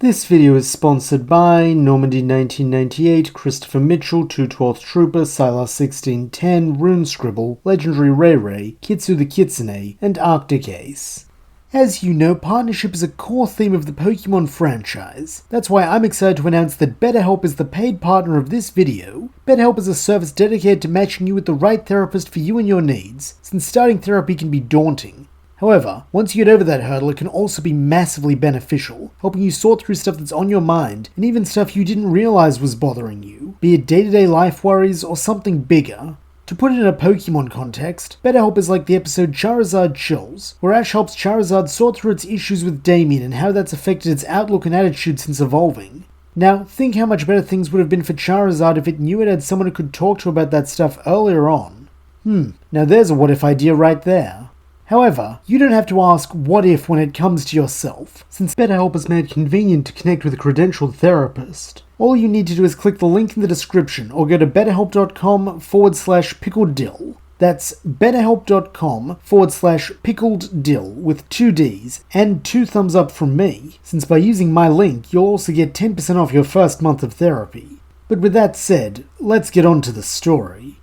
This video is sponsored by Normandy 1998, Christopher Mitchell, 212th Trooper, Silas 1610, Rune Scribble, Legendary Ray Ray, Kitsu the Kitsune, and Arctic Ace. As you know, partnership is a core theme of the Pokemon franchise. That's why I'm excited to announce that BetterHelp is the paid partner of this video. BetterHelp is a service dedicated to matching you with the right therapist for you and your needs, since starting therapy can be daunting. However, once you get over that hurdle, it can also be massively beneficial, helping you sort through stuff that's on your mind, and even stuff you didn't realize was bothering you, be it day-to-day life worries or something bigger. To put it in a Pokemon context, BetterHelp is like the episode Charizard Chills, where Ash helps Charizard sort through its issues with Damien and how that's affected its outlook and attitude since evolving. Now, think how much better things would have been for Charizard if it knew it had someone it could talk to about that stuff earlier on. Now there's a what-if idea right there. However, you don't have to ask what if when it comes to yourself, since BetterHelp has made it convenient to connect with a credentialed therapist. All you need to do is click the link in the description or go to betterhelp.com/pickleddill. That's betterhelp.com/pickleddill with 2 Ds and 2 thumbs up from me, since by using my link you'll also get 10% off your first month of therapy. But with that said, let's get on to the story.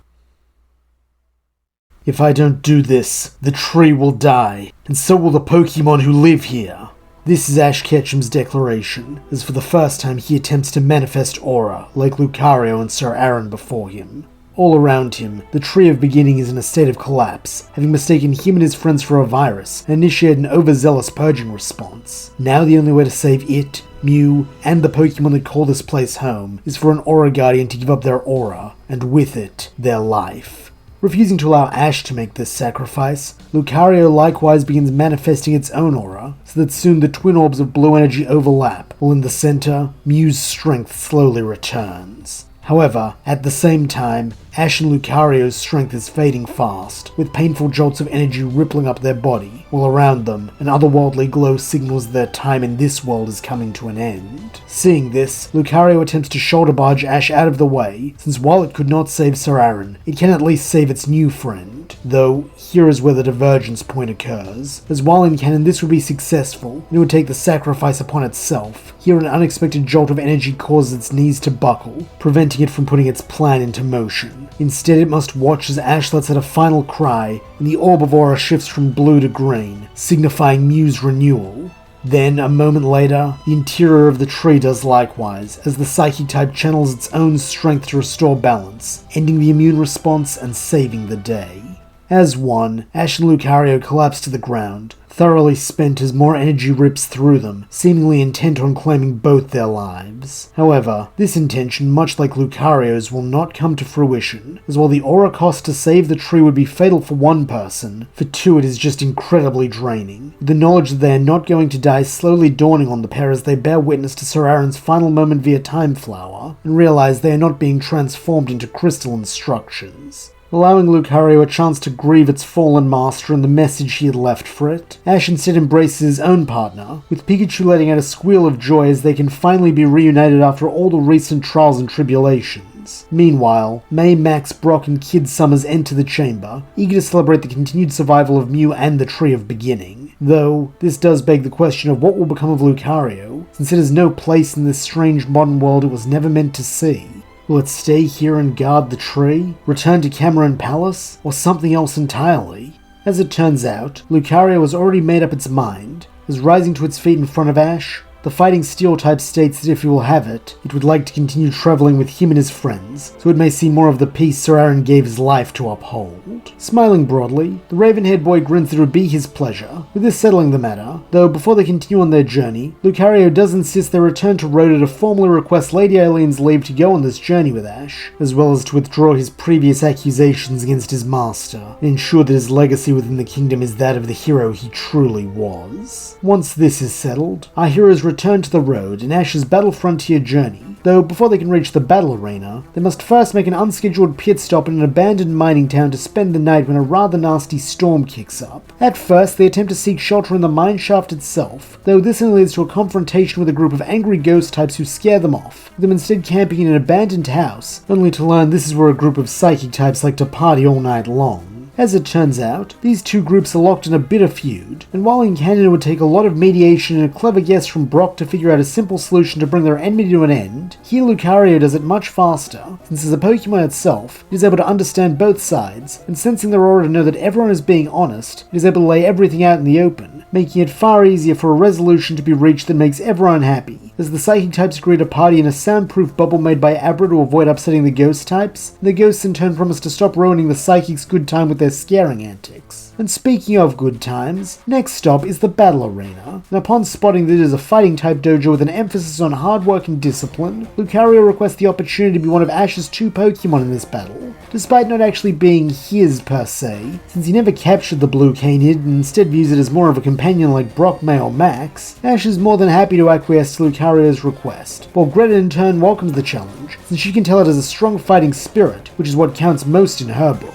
If I don't do this, the tree will die, and so will the Pokemon who live here. This is Ash Ketchum's declaration, as for the first time he attempts to manifest aura, like Lucario and Sir Aaron before him. All around him, the Tree of Beginning is in a state of collapse, having mistaken him and his friends for a virus, and initiated an overzealous purging response. Now the only way to save it, Mew, and the Pokemon that call this place home, is for an Aura Guardian to give up their aura, and with it, their life. Refusing to allow Ash to make this sacrifice, Lucario likewise begins manifesting its own aura, so that soon the twin orbs of blue energy overlap, while in the center, Mew's strength slowly returns. However, at the same time, Ash and Lucario's strength is fading fast, with painful jolts of energy rippling up their body, while around them, an otherworldly glow signals their time in this world is coming to an end. Seeing this, Lucario attempts to shoulder barge Ash out of the way, since while it could not save Sir Aaron, it can at least save its new friend. Though, here is where the divergence point occurs, as while in canon this would be successful, and it would take the sacrifice upon itself, here an unexpected jolt of energy causes its knees to buckle, preventing it from putting its plan into motion. Instead, it must watch as Ash lets out a final cry, and the orb of aura shifts from blue to green, signifying Mew's renewal. Then, a moment later, the interior of the tree does likewise, as the Psychic type channels its own strength to restore balance, ending the immune response and saving the day. As one, Ash and Lucario collapse to the ground, thoroughly spent as more energy rips through them, seemingly intent on claiming both their lives. However, this intention, much like Lucario's, will not come to fruition, as while the aura cost to save the tree would be fatal for one person, for two it is just incredibly draining, with the knowledge that they are not going to die slowly dawning on the pair as they bear witness to Sir Aaron's final moment via Time Flower, and realize they are not being transformed into crystalline structures. Allowing Lucario a chance to grieve its fallen master and the message he had left for it, Ash instead embraces his own partner, with Pikachu letting out a squeal of joy as they can finally be reunited after all the recent trials and tribulations. Meanwhile, May, Max, Brock, and Kid Summers enter the chamber, eager to celebrate the continued survival of Mew and the Tree of Beginning. Though, this does beg the question of what will become of Lucario, since it has no place in this strange modern world it was never meant to see. Will it stay here and guard the tree, return to Cameron Palace, or something else entirely? As it turns out, Lucario has already made up its mind, as rising to its feet in front of Ash, the Fighting Steel type states that if he will have it, it would like to continue traveling with him and his friends, so it may see more of the peace Sir Aaron gave his life to uphold. Smiling broadly, the raven-haired boy grins that it would be his pleasure, with this settling the matter, though before they continue on their journey, Lucario does insist they return to Rhoda to formally request Lady Eileen's leave to go on this journey with Ash, as well as to withdraw his previous accusations against his master, and ensure that his legacy within the kingdom is that of the hero he truly was. Once this is settled, our heroes return to the road in Ash's Battle Frontier journey, though before they can reach the battle arena, they must first make an unscheduled pit stop in an abandoned mining town to spend the night when a rather nasty storm kicks up. At first, they attempt to seek shelter in the mine shaft itself, though this only leads to a confrontation with a group of angry ghost types who scare them off, with them instead camping in an abandoned house, only to learn this is where a group of psychic types like to party all night long. As it turns out, these two groups are locked in a bitter feud, and while in canon it would take a lot of mediation and a clever guess from Brock to figure out a simple solution to bring their enmity to an end, here Lucario does it much faster, since as a Pokemon itself, it is able to understand both sides, and sensing their aura to know that everyone is being honest, it is able to lay everything out in the open, making it far easier for a resolution to be reached that makes everyone happy, as the Psychic types agree to party in a soundproof bubble made by Abra to avoid upsetting the Ghost types, and the Ghosts in turn promise to stop ruining the Psychic's good time with their scaring antics. And speaking of good times, next stop is the Battle Arena, and upon spotting that it is a fighting type dojo with an emphasis on hard work and discipline, Lucario requests the opportunity to be one of Ash's 2 Pokemon in this battle, despite not actually being his per se, since he never captured the blue Canid and instead views it as more of a companion like Brock, May or Max. Ash is more than happy to acquiesce to Lucario's request, while Greta in turn welcomes the challenge, since she can tell it has a strong fighting spirit, which is what counts most in her book.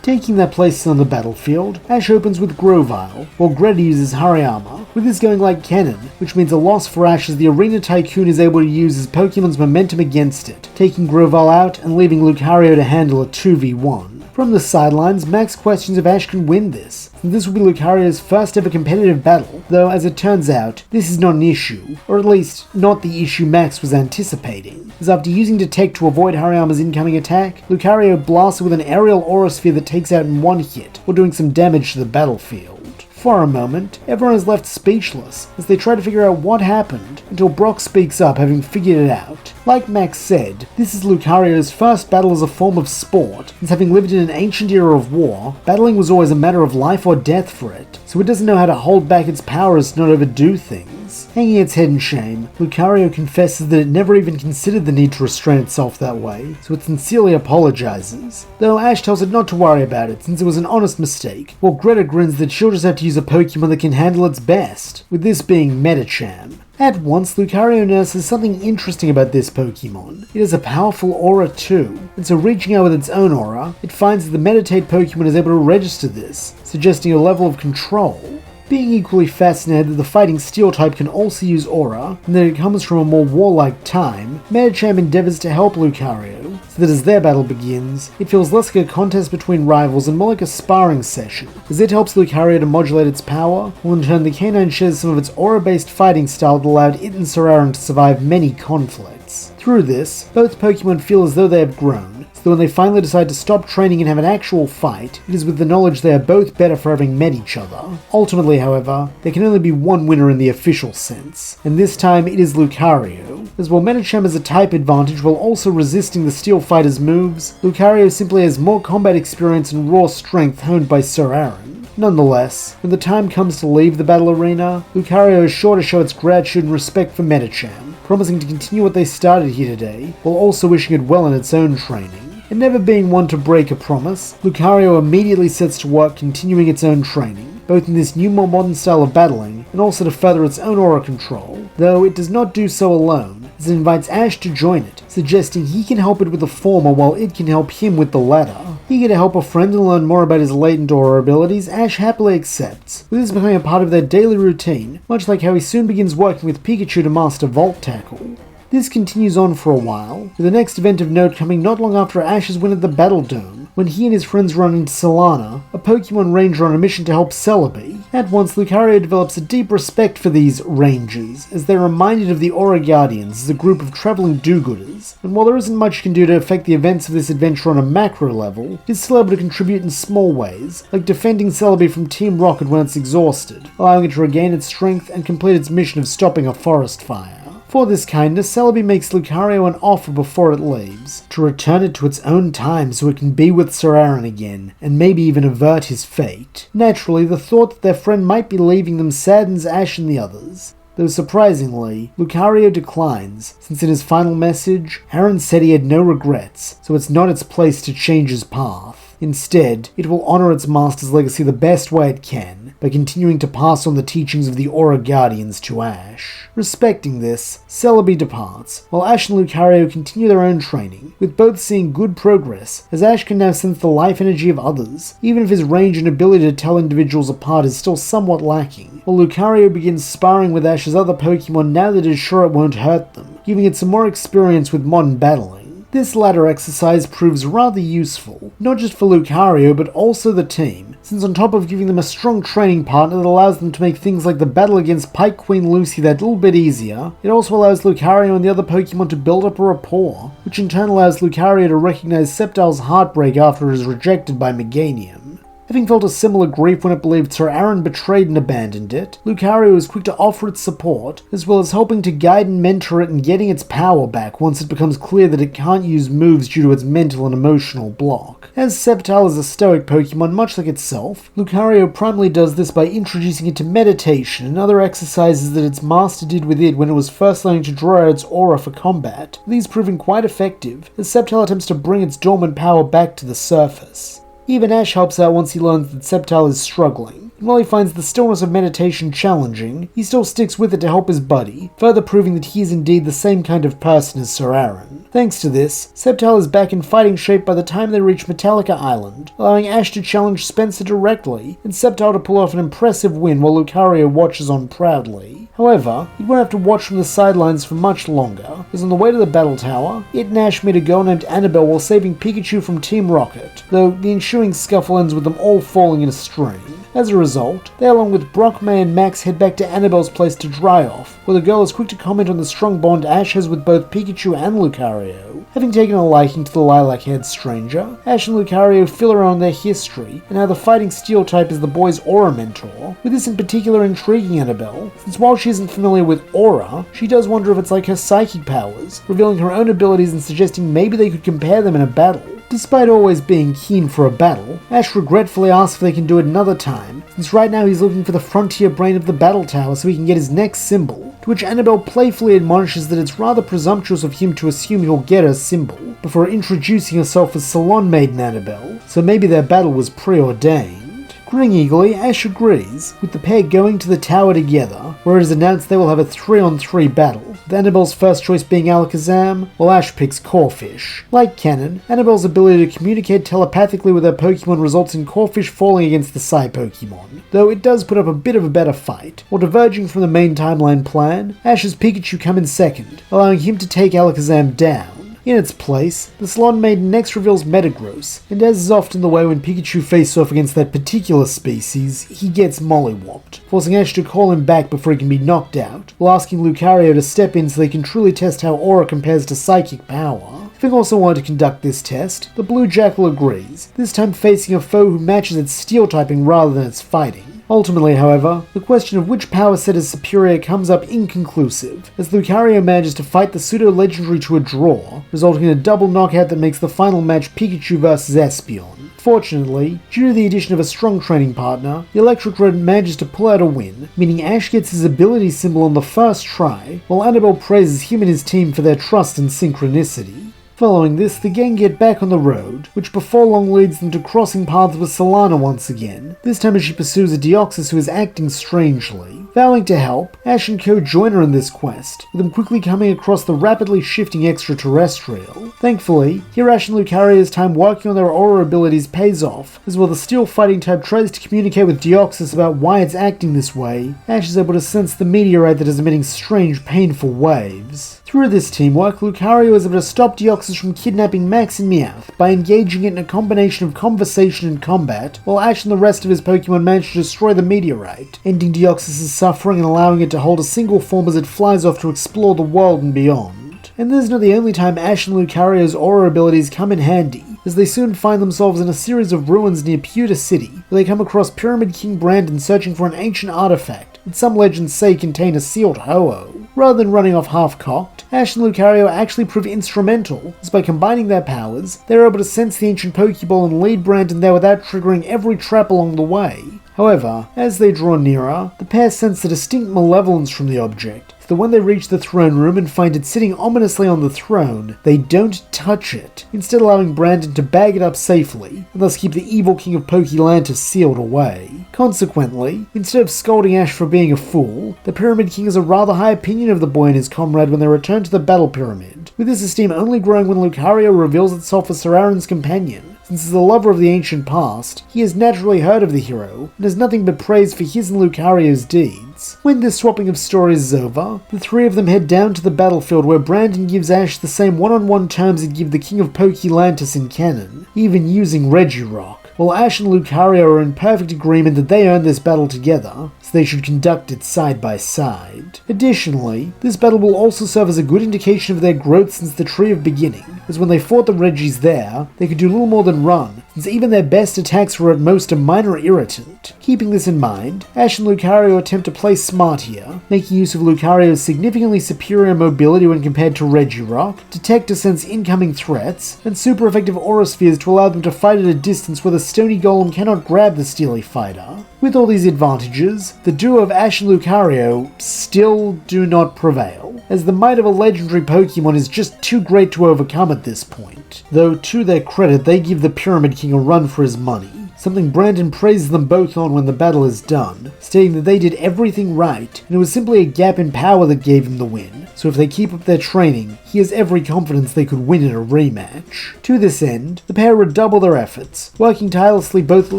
Taking their places on the battlefield, Ash opens with Grovyle, while Greta uses Hariyama, with this going like canon, which means a loss for Ash as the Arena Tycoon is able to use his Pokemon's momentum against it, taking Grovyle out and leaving Lucario to handle a 2v1. From the sidelines, Max questions if Ash can win this, and this will be Lucario's first ever competitive battle, though as it turns out, this is not an issue, or at least not the issue Max was anticipating, as after using Detect to avoid Hariyama's incoming attack, Lucario blasts it with an aerial aura sphere that takes out in one hit, while doing some damage to the battlefield. For a moment, everyone is left speechless as they try to figure out what happened, until Brock speaks up, having figured it out. Like Max said, this is Lucario's first battle as a form of sport, since having lived in an ancient era of war, battling was always a matter of life or death for it, so it doesn't know how to hold back its powers to not overdo things. Hanging its head in shame, Lucario confesses that it never even considered the need to restrain itself that way, so it sincerely apologizes, though Ash tells it not to worry about it since it was an honest mistake, while Greta grins that she'll just have to use a Pokemon that can handle its best, with this being Medicham. At once, Lucario notices something interesting about this Pokemon. It has a powerful aura too, and so reaching out with its own aura, it finds that the Meditate Pokemon is able to register this, suggesting a level of control. Being equally fascinated that the fighting Steel type can also use aura, and that it comes from a more warlike time, Medicham endeavors to help Lucario, so that as their battle begins, it feels less like a contest between rivals and more like a sparring session, as it helps Lucario to modulate its power, while in turn the canine shares some of its aura-based fighting style that allowed it and Sararan to survive many conflicts. Through this, both Pokemon feel as though they have grown, so when they finally decide to stop training and have an actual fight, it is with the knowledge they are both better for having met each other. Ultimately, however, there can only be one winner in the official sense, and this time it is Lucario, as while Medicham has a type advantage while also resisting the Steel Fighter's moves, Lucario simply has more combat experience and raw strength honed by Sararan. Nonetheless, when the time comes to leave the battle arena, Lucario is sure to show its gratitude and respect for Medicham, promising to continue what they started here today, while also wishing it well in its own training. And never being one to break a promise, Lucario immediately sets to work continuing its own training, both in this new more modern style of battling, and also to further its own aura control, though it does not do so alone, as it invites Ash to join it, suggesting he can help it with the former while it can help him with the latter. Eager to help a friend and learn more about his latent aura abilities, Ash happily accepts, with this becoming a part of their daily routine, much like how he soon begins working with Pikachu to master Volt Tackle. This continues on for a while, with the next event of note coming not long after Ash's win at the Battle Dome, when he and his friends run into Solana, a Pokemon Ranger on a mission to help Celebi. At once, Lucario develops a deep respect for these Rangers, as they're reminded of the Aura Guardians as a group of travelling do-gooders, and while there isn't much you can do to affect the events of this adventure on a macro level, it is still able to contribute in small ways, like defending Celebi from Team Rocket when it's exhausted, allowing it to regain its strength and complete its mission of stopping a forest fire. For this kindness, Celebi makes Lucario an offer before it leaves, to return it to its own time so it can be with Sararan again, and maybe even avert his fate. Naturally, the thought that their friend might be leaving them saddens Ash and the others, though surprisingly, Lucario declines, since in his final message, Aaron said he had no regrets, so it's not its place to change his path. Instead, it will honor its master's legacy the best way it can, by continuing to pass on the teachings of the Aura Guardians to Ash. Respecting this, Celebi departs, while Ash and Lucario continue their own training, with both seeing good progress, as Ash can now sense the life energy of others, even if his range and ability to tell individuals apart is still somewhat lacking, while Lucario begins sparring with Ash's other Pokemon now that it is sure it won't hurt them, giving it some more experience with modern battling. This latter exercise proves rather useful, not just for Lucario but also the team, since on top of giving them a strong training partner that allows them to make things like the battle against Pike Queen Lucy that little bit easier, it also allows Lucario and the other Pokemon to build up a rapport, which in turn allows Lucario to recognize Sceptile's heartbreak after it is rejected by Meganium. Having felt a similar grief when it believed Sir Aaron betrayed and abandoned it, Lucario is quick to offer its support, as well as helping to guide and mentor it in getting its power back once it becomes clear that it can't use moves due to its mental and emotional block. As Sceptile is a stoic Pokemon much like itself, Lucario primarily does this by introducing it to meditation and other exercises that its master did with it when it was first learning to draw out its aura for combat, these proving quite effective as Sceptile attempts to bring its dormant power back to the surface. Even Ash helps out once he learns that Sceptile is struggling, and while he finds the stillness of meditation challenging, he still sticks with it to help his buddy, further proving that he is indeed the same kind of person as Sir Aaron. Thanks to this, Sceptile is back in fighting shape by the time they reach Metallica Island, allowing Ash to challenge Spencer directly, and Sceptile to pull off an impressive win while Lucario watches on proudly. However, he won't have to watch from the sidelines for much longer, as on the way to the Battle Tower, it and Ash meet a girl named Annabelle while saving Pikachu from Team Rocket, though the ensuing scuffle ends with them all falling in a stream. As a result, they along with Brock, May and Max head back to Annabelle's place to dry off, where the girl is quick to comment on the strong bond Ash has with both Pikachu and Lucario. Having taken a liking to the lilac-haired stranger, Ash and Lucario fill around their history and how the fighting steel type is the boy's aura mentor, with this in particular intriguing Annabelle, since while she isn't familiar with aura, she does wonder if it's like her psychic powers, revealing her own abilities and suggesting maybe they could compare them in a battle. Despite always being keen for a battle, Ash regretfully asks if they can do it another time, since right now he's looking for the frontier brain of the Battle Tower so he can get his next symbol, to which Annabelle playfully admonishes that it's rather presumptuous of him to assume he'll get her symbol, before introducing herself as Salon Maiden Annabelle, so maybe their battle was preordained. Grinning eagerly, Ash agrees, with the pair going to the tower together, where it is announced they will have a 3-on-3 battle, with Annabelle's first choice being Alakazam, while Ash picks Corphish. Like Canon, Annabelle's ability to communicate telepathically with her Pokemon results in Corphish falling against the Psy Pokemon, though it does put up a bit of a better fight. While diverging from the main timeline plan, Ash's Pikachu come in second, allowing him to take Alakazam down. In its place, the Salon Maiden next reveals Metagross, and as is often the way when Pikachu faces off against that particular species, he gets mollywopped, forcing Ash to call him back before he can be knocked out, while asking Lucario to step in so they can truly test how aura compares to psychic power. Having also wanted to conduct this test, the Blue Jackal agrees, this time facing a foe who matches its steel typing rather than its fighting. Ultimately, however, the question of which power set is superior comes up inconclusive, as Lucario manages to fight the pseudo-legendary to a draw, resulting in a double knockout that makes the final match Pikachu vs Espeon. Fortunately, due to the addition of a strong training partner, the Electric Rodent manages to pull out a win, meaning Ash gets his ability symbol on the first try, while Annabelle praises him and his team for their trust and synchronicity. Following this, the gang get back on the road, which before long leads them to crossing paths with Solana once again, this time as she pursues a Deoxys who is acting strangely. Vowing to help, Ash and co join her in this quest, with them quickly coming across the rapidly shifting extraterrestrial. Thankfully, here Ash and Lucario's time working on their aura abilities pays off, as while the steel fighting type tries to communicate with Deoxys about why it's acting this way, Ash is able to sense the meteorite that is emitting strange, painful waves. Through this teamwork, Lucario is able to stop Deoxys from kidnapping Max and Meowth by engaging it in a combination of conversation and combat, while Ash and the rest of his Pokemon manage to destroy the meteorite, ending Deoxys' suffering and allowing it to hold a single form as it flies off to explore the world and beyond. And this is not the only time Ash and Lucario's aura abilities come in handy, as they soon find themselves in a series of ruins near Pewter City, where they come across Pyramid King Brandon searching for an ancient artifact that some legends say contain a sealed Ho-Oh. Rather than running off half-cocked, Ash and Lucario actually prove instrumental, as by combining their powers, they're able to sense the ancient Pokeball and lead Brandon there without triggering every trap along the way. However, as they draw nearer, the pair sense a distinct malevolence from the object, so that when they reach the throne room and find it sitting ominously on the throne, they don't touch it, instead allowing Brandon to bag it up safely, and thus keep the evil king of Pokelantis sealed away. Consequently, instead of scolding Ash for being a fool, the Pyramid King has a rather high opinion of the boy and his comrade when they return to the Battle Pyramid, with this esteem only growing when Lucario reveals itself as Sir Aaron's companion, since as a lover of the ancient past, he has naturally heard of the hero, and has nothing but praise for his and Lucario's deeds. When this swapping of stories is over, the three of them head down to the battlefield where Brandon gives Ash the same one-on-one terms he'd give the King of Pokelantis in canon, even using Regirock. While Ash and Lucario are in perfect agreement that they earned this battle together, so they should conduct it side by side. Additionally, this battle will also serve as a good indication of their growth since the Tree of Beginning, as when they fought the Regis there, they could do little more than run, since even their best attacks were at most a minor irritant. Keeping this in mind, Ash and Lucario attempt to play smart here, making use of Lucario's significantly superior mobility when compared to Regirock, detect to sense incoming threats, and super effective aura spheres to allow them to fight at a distance where the Stony Golem cannot grab the Steely Fighter. With all these advantages, the duo of Ash and Lucario still do not prevail, as the might of a legendary Pokemon is just too great to overcome at this point. Though to their credit, they give the Pyramid King a run for his money, something Brandon praises them both on when the battle is done, stating that they did everything right, and it was simply a gap in power that gave him the win, so if they keep up their training, he has every confidence they could win in a rematch. To this end, the pair redouble their efforts, working tirelessly both at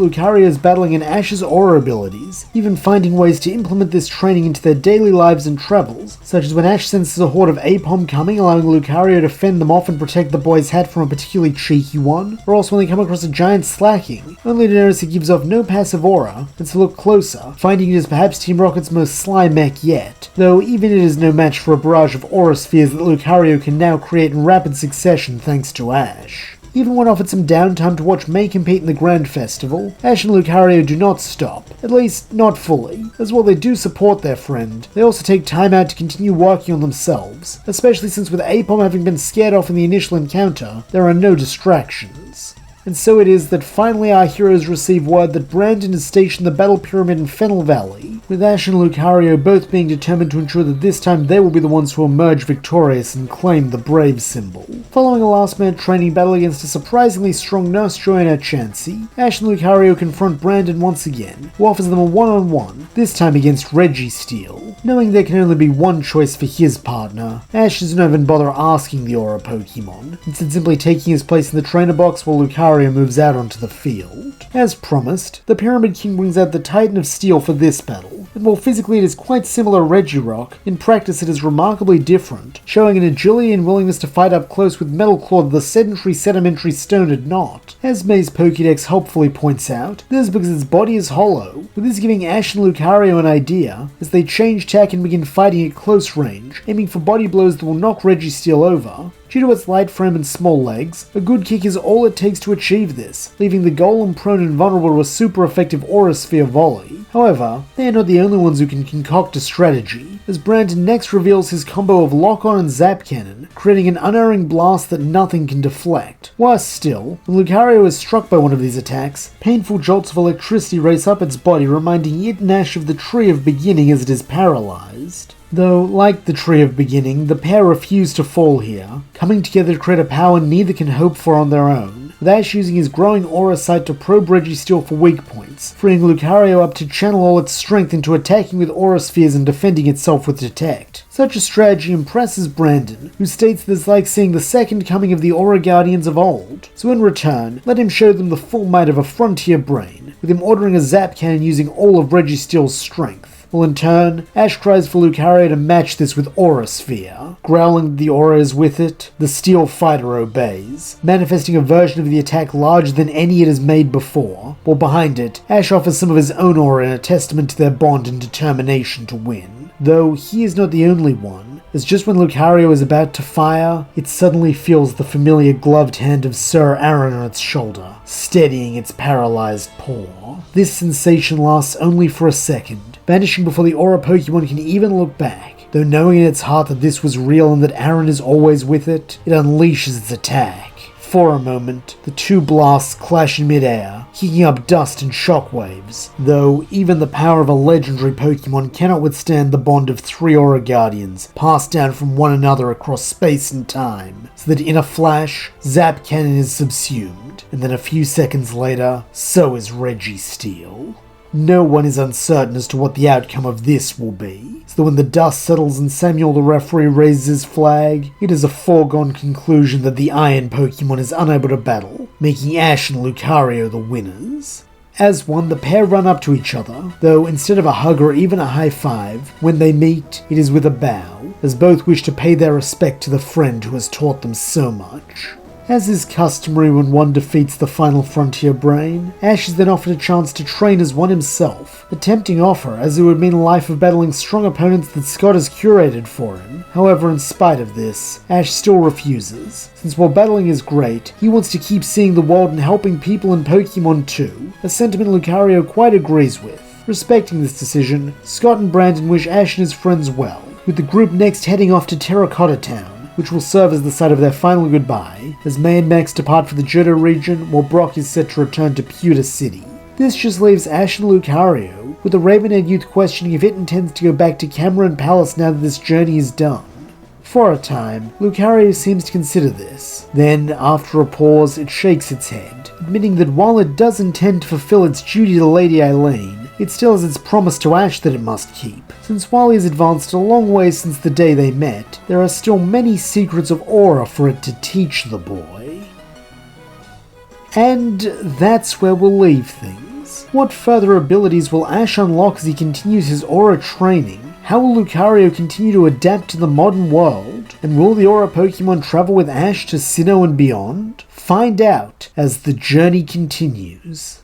Lucario's battling and Ash's aura abilities, even finding ways to implement this training into their daily lives and travels, such as when Ash senses a horde of Apom coming, allowing Lucario to fend them off and protect the boy's hat from a particularly cheeky one, or also when they come across a giant slacking, only to notice it gives off no passive aura, and to look closer, finding it is perhaps Team Rocket's most sly mech yet, though even it is no match for a barrage of aura spheres that Lucario can now create in rapid succession thanks to Ash. Even when offered some downtime to watch May compete in the Grand Festival, Ash and Lucario do not stop, at least not fully, as while they do support their friend, they also take time out to continue working on themselves, especially since with Apom having been scared off in the initial encounter, there are no distractions. And so it is that finally our heroes receive word that Brandon has stationed the Battle Pyramid in Fennel Valley, with Ash and Lucario both being determined to ensure that this time they will be the ones who emerge victorious and claim the Brave symbol. Following a last-minute training battle against a surprisingly strong Nurse Joy and her Chansey, Ash and Lucario confront Brandon once again, who offers them a one-on-one, this time against Registeel. Knowing there can only be one choice for his partner, Ash does not even bother asking the Aura Pokemon, instead simply taking his place in the trainer box while Lucario moves out onto the field. As promised, the Pyramid King brings out the Titan of Steel for this battle, and while physically it is quite similar to Regirock, in practice it is remarkably different, showing an agility and willingness to fight up close with Metal Claw that the sedentary sedimentary stone had not. As May's Pokédex helpfully points out, this is because its body is hollow, with this giving Ash and Lucario an idea, as they change tack and begin fighting at close range, aiming for body blows that will knock Registeel over. Due to its light frame and small legs, a good kick is all it takes to achieve this, leaving the Golem prone and vulnerable to a super effective Aura Sphere volley. However, they are not the only ones who can concoct a strategy, as Brandon next reveals his combo of Lock-On and Zap Cannon, creating an unerring blast that nothing can deflect. Worse still, when Lucario is struck by one of these attacks, painful jolts of electricity race up its body, reminding it and Ash of the Tree of Beginning as it is paralyzed. Though, like the Tree of Beginning, the pair refuse to fall here, coming together to create a power neither can hope for on their own, with Ash using his growing aura sight to probe Registeel for weak points, freeing Lucario up to channel all its strength into attacking with aura spheres and defending itself with Detect. Such a strategy impresses Brandon, who states that it's like seeing the second coming of the Aura Guardians of old, so in return, let him show them the full might of a frontier brain, with him ordering a Zap Cannon using all of Registeel's strength. Well, in turn, Ash cries for Lucario to match this with Aura Sphere. Growling that the aura is with it, the Steel Fighter obeys, manifesting a version of the attack larger than any it has made before, while behind it, Ash offers some of his own aura in a testament to their bond and determination to win. Though he is not the only one, as just when Lucario is about to fire, it suddenly feels the familiar gloved hand of Sir Aaron on its shoulder, steadying its paralyzed paw. This sensation lasts only for a second, vanishing before the Aura Pokemon can even look back, though knowing in its heart that this was real and that Aaron is always with it, it unleashes its attack. For a moment, the two blasts clash in midair, kicking up dust and shockwaves, though even the power of a legendary Pokemon cannot withstand the bond of three Aura Guardians passed down from one another across space and time, so that in a flash, Zap Cannon is subsumed, and then a few seconds later, so is Registeel. No one is uncertain as to what the outcome of this will be, so that when the dust settles and Samuel the referee raises his flag, it is a foregone conclusion that the Iron Pokemon is unable to battle, making Ash and Lucario the winners. As one, the pair run up to each other, though instead of a hug or even a high five, when they meet, it is with a bow, as both wish to pay their respect to the friend who has taught them so much. As is customary when one defeats the final frontier brain, Ash is then offered a chance to train as one himself, a tempting offer as it would mean a life of battling strong opponents that Scott has curated for him. However, in spite of this, Ash still refuses, since while battling is great, he wants to keep seeing the world and helping people in Pokemon too, a sentiment Lucario quite agrees with. Respecting this decision, Scott and Brandon wish Ash and his friends well, with the group next heading off to Terracotta Town, which will serve as the site of their final goodbye, as May and Max depart for the Johto region while Brock is set to return to Pewter City. This just leaves Ash and Lucario, with the Raven-haired youth questioning if it intends to go back to Cameron Palace now that this journey is done. For a time, Lucario seems to consider this. Then, after a pause, it shakes its head, admitting that while it does intend to fulfill its duty to Lady Eileen, it still has its promise to Ash that it must keep, since while he has advanced a long way since the day they met, there are still many secrets of Aura for it to teach the boy. And that's where we'll leave things. What further abilities will Ash unlock as he continues his Aura training? How will Lucario continue to adapt to the modern world? And will the Aura Pokemon travel with Ash to Sinnoh and beyond? Find out as the journey continues.